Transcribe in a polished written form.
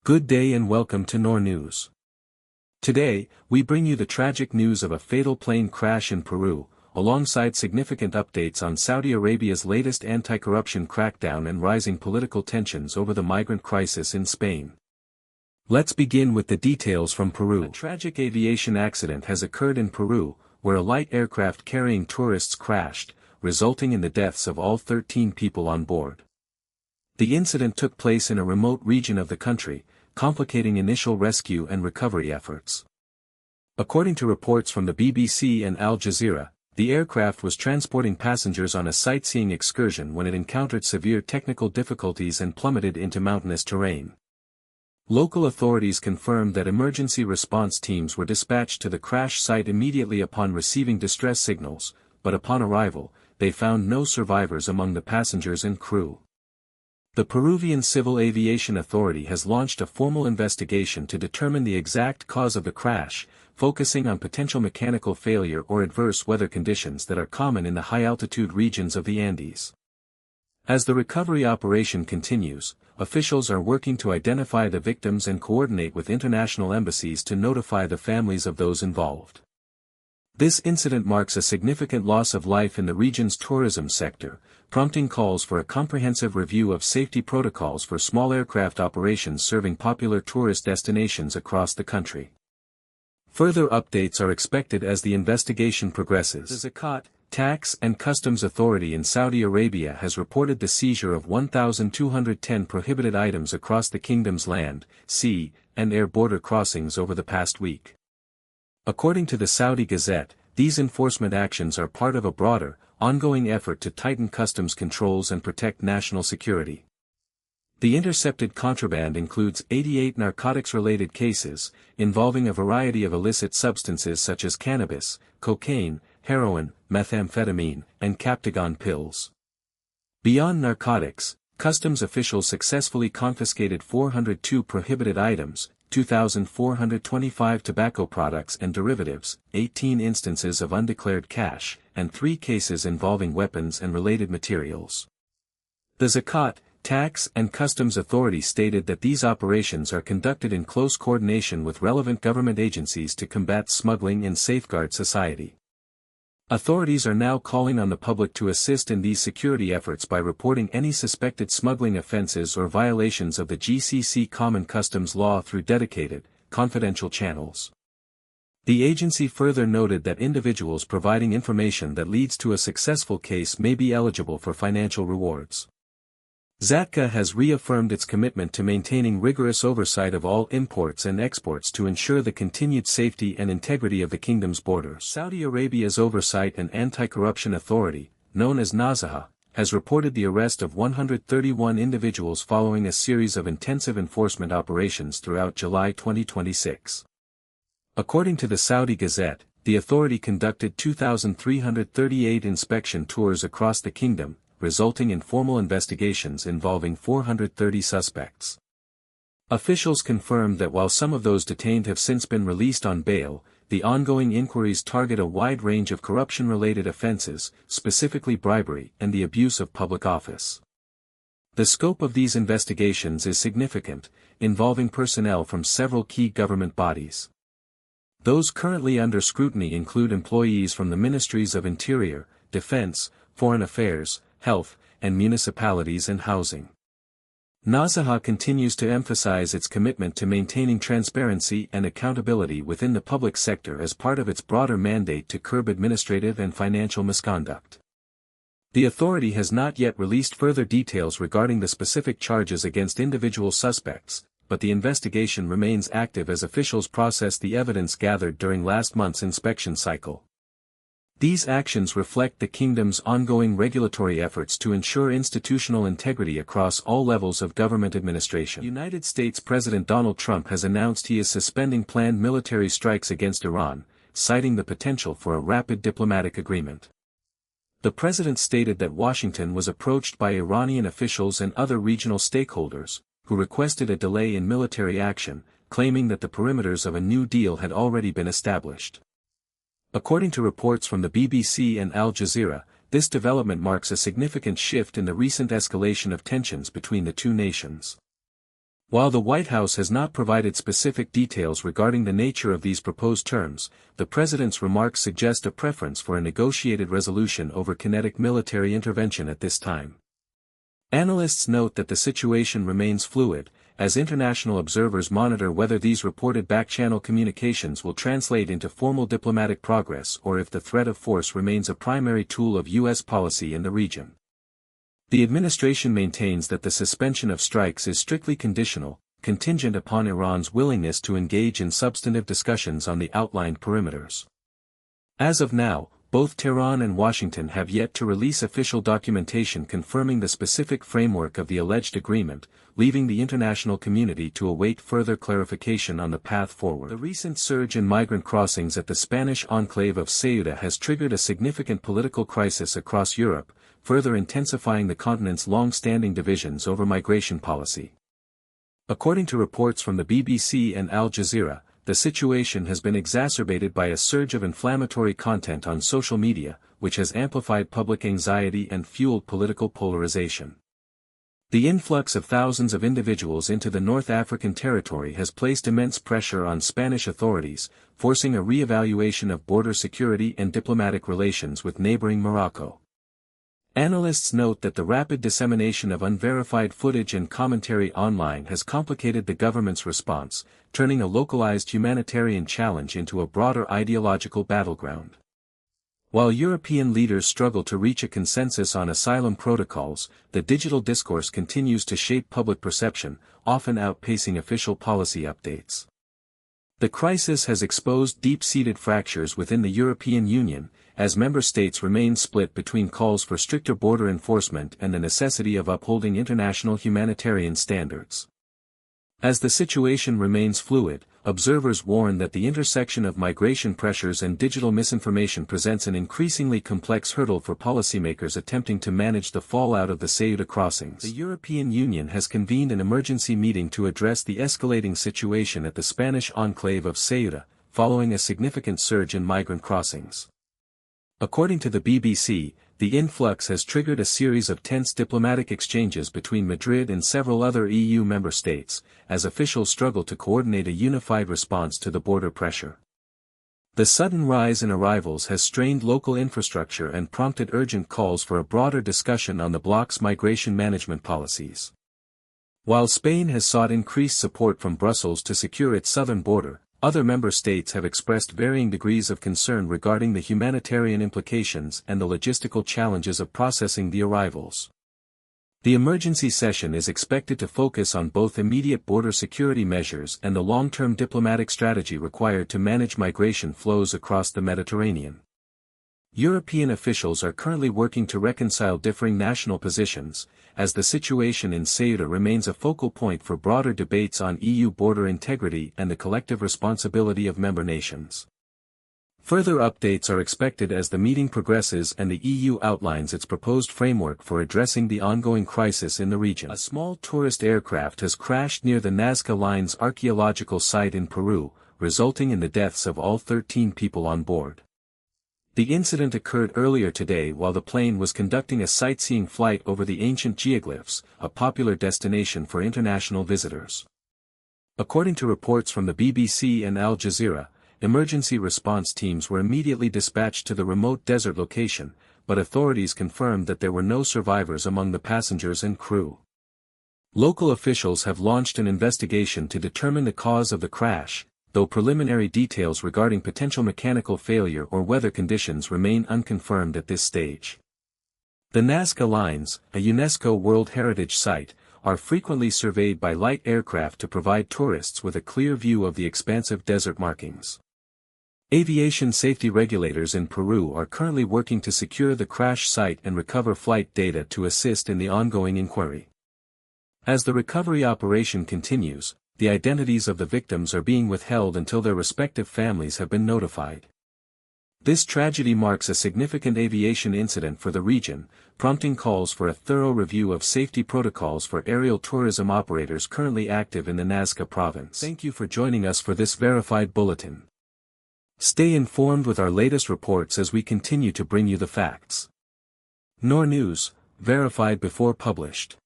Good day and welcome to NoorNews. Today, we bring you the tragic news of a fatal plane crash in Peru, alongside significant updates on Saudi Arabia's latest anti-corruption crackdown and rising political tensions over the migrant crisis in Spain. Let's begin with the details from Peru. A tragic aviation accident has occurred in Peru, where a light aircraft carrying tourists crashed, resulting in the deaths of all 13 people on board. The incident took place in a remote region of the country, complicating initial rescue and recovery efforts. According to reports from the BBC and Al Jazeera, the aircraft was transporting passengers on a sightseeing excursion when it encountered severe technical difficulties and plummeted into mountainous terrain. Local authorities confirmed that emergency response teams were dispatched to the crash site immediately upon receiving distress signals, but upon arrival, they found no survivors among the passengers and crew. The Peruvian Civil Aviation Authority has launched a formal investigation to determine the exact cause of the crash, focusing on potential mechanical failure or adverse weather conditions that are common in the high-altitude regions of the Andes. As the recovery operation continues, officials are working to identify the victims and coordinate with international embassies to notify the families of those involved. This incident marks a significant loss of life in the region's tourism sector, prompting calls for a comprehensive review of safety protocols for small aircraft operations serving popular tourist destinations across the country. Further updates are expected as the investigation progresses. The Zakat, Tax and Customs Authority in Saudi Arabia has reported the seizure of 1,210 prohibited items across the kingdom's land, sea, and air border crossings over the past week. According to the Saudi Gazette, these enforcement actions are part of a broader, ongoing effort to tighten customs controls and protect national security. The intercepted contraband includes 88 narcotics-related cases, involving a variety of illicit substances such as cannabis, cocaine, heroin, methamphetamine, and captagon pills. Beyond narcotics, customs officials successfully confiscated 402 prohibited items, 2,425 tobacco products and derivatives, 18 instances of undeclared cash, and 3 cases involving weapons and related materials. The Zakat, Tax and Customs Authority stated that these operations are conducted in close coordination with relevant government agencies to combat smuggling and safeguard society. Authorities are now calling on the public to assist in these security efforts by reporting any suspected smuggling offenses or violations of the GCC Common Customs Law through dedicated, confidential channels. The agency further noted that individuals providing information that leads to a successful case may be eligible for financial rewards. Zatka has reaffirmed its commitment to maintaining rigorous oversight of all imports and exports to ensure the continued safety and integrity of the kingdom's borders. Saudi Arabia's Oversight and Anti-Corruption Authority, known as NAZAHA, has reported the arrest of 131 individuals following a series of intensive enforcement operations throughout July 2026. According to the Saudi Gazette, the authority conducted 2,338 inspection tours across the kingdom, resulting in formal investigations involving 430 suspects. Officials confirmed that while some of those detained have since been released on bail, the ongoing inquiries target a wide range of corruption-related offenses, specifically bribery and the abuse of public office. The scope of these investigations is significant, involving personnel from several key government bodies. Those currently under scrutiny include employees from the Ministries of Interior, Defense, Foreign Affairs, Health, and Municipalities and Housing. NAZAHA continues to emphasize its commitment to maintaining transparency and accountability within the public sector as part of its broader mandate to curb administrative and financial misconduct. The authority has not yet released further details regarding the specific charges against individual suspects, but the investigation remains active as officials process the evidence gathered during last month's inspection cycle. These actions reflect the kingdom's ongoing regulatory efforts to ensure institutional integrity across all levels of government administration. United States President Donald Trump has announced he is suspending planned military strikes against Iran, citing the potential for a rapid diplomatic agreement. The president stated that Washington was approached by Iranian officials and other regional stakeholders, who requested a delay in military action, claiming that the perimeters of a new deal had already been established. According to reports from the BBC and Al Jazeera, this development marks a significant shift in the recent escalation of tensions between the two nations. While the White House has not provided specific details regarding the nature of these proposed terms, the president's remarks suggest a preference for a negotiated resolution over kinetic military intervention at this time. Analysts note that the situation remains fluid, as international observers monitor whether these reported back-channel communications will translate into formal diplomatic progress or if the threat of force remains a primary tool of U.S. policy in the region. The administration maintains that the suspension of strikes is strictly conditional, contingent upon Iran's willingness to engage in substantive discussions on the outlined perimeters. As of now, both Tehran and Washington have yet to release official documentation confirming the specific framework of the alleged agreement, leaving the international community to await further clarification on the path forward. The recent surge in migrant crossings at the Spanish enclave of Ceuta has triggered a significant political crisis across Europe, further intensifying the continent's long-standing divisions over migration policy. According to reports from the BBC and Al Jazeera, the situation has been exacerbated by a surge of inflammatory content on social media, which has amplified public anxiety and fueled political polarization. The influx of thousands of individuals into the North African territory has placed immense pressure on Spanish authorities, forcing a re-evaluation of border security and diplomatic relations with neighboring Morocco. Analysts note that the rapid dissemination of unverified footage and commentary online has complicated the government's response, turning a localized humanitarian challenge into a broader ideological battleground. While European leaders struggle to reach a consensus on asylum protocols, the digital discourse continues to shape public perception, often outpacing official policy updates. The crisis has exposed deep-seated fractures within the European Union, as member states remain split between calls for stricter border enforcement and the necessity of upholding international humanitarian standards. As the situation remains fluid, observers warn that the intersection of migration pressures and digital misinformation presents an increasingly complex hurdle for policymakers attempting to manage the fallout of the Ceuta crossings. The European Union has convened an emergency meeting to address the escalating situation at the Spanish enclave of Ceuta, following a significant surge in migrant crossings. According to the BBC, the influx has triggered a series of tense diplomatic exchanges between Madrid and several other EU member states, as officials struggle to coordinate a unified response to the border pressure. The sudden rise in arrivals has strained local infrastructure and prompted urgent calls for a broader discussion on the bloc's migration management policies. While Spain has sought increased support from Brussels to secure its southern border, other member states have expressed varying degrees of concern regarding the humanitarian implications and the logistical challenges of processing the arrivals. The emergency session is expected to focus on both immediate border security measures and the long-term diplomatic strategy required to manage migration flows across the Mediterranean. European officials are currently working to reconcile differing national positions, as the situation in Ceuta remains a focal point for broader debates on EU border integrity and the collective responsibility of member nations. Further updates are expected as the meeting progresses and the EU outlines its proposed framework for addressing the ongoing crisis in the region. A small tourist aircraft has crashed near the Nazca Line's archaeological site in Peru, resulting in the deaths of all 13 people on board. The incident occurred earlier today while the plane was conducting a sightseeing flight over the ancient geoglyphs, a popular destination for international visitors. According to reports from the BBC and Al Jazeera, emergency response teams were immediately dispatched to the remote desert location, but authorities confirmed that there were no survivors among the passengers and crew. Local officials have launched an investigation to determine the cause of the crash, though preliminary details regarding potential mechanical failure or weather conditions remain unconfirmed at this stage. The Nazca Lines, a UNESCO World Heritage Site, are frequently surveyed by light aircraft to provide tourists with a clear view of the expansive desert markings. Aviation safety regulators in Peru are currently working to secure the crash site and recover flight data to assist in the ongoing inquiry. As the recovery operation continues, the identities of the victims are being withheld until their respective families have been notified. This tragedy marks a significant aviation incident for the region, prompting calls for a thorough review of safety protocols for aerial tourism operators currently active in the Nazca province. Thank you for joining us for this verified bulletin. Stay informed with our latest reports as we continue to bring you the facts. NoorNews, verified before published.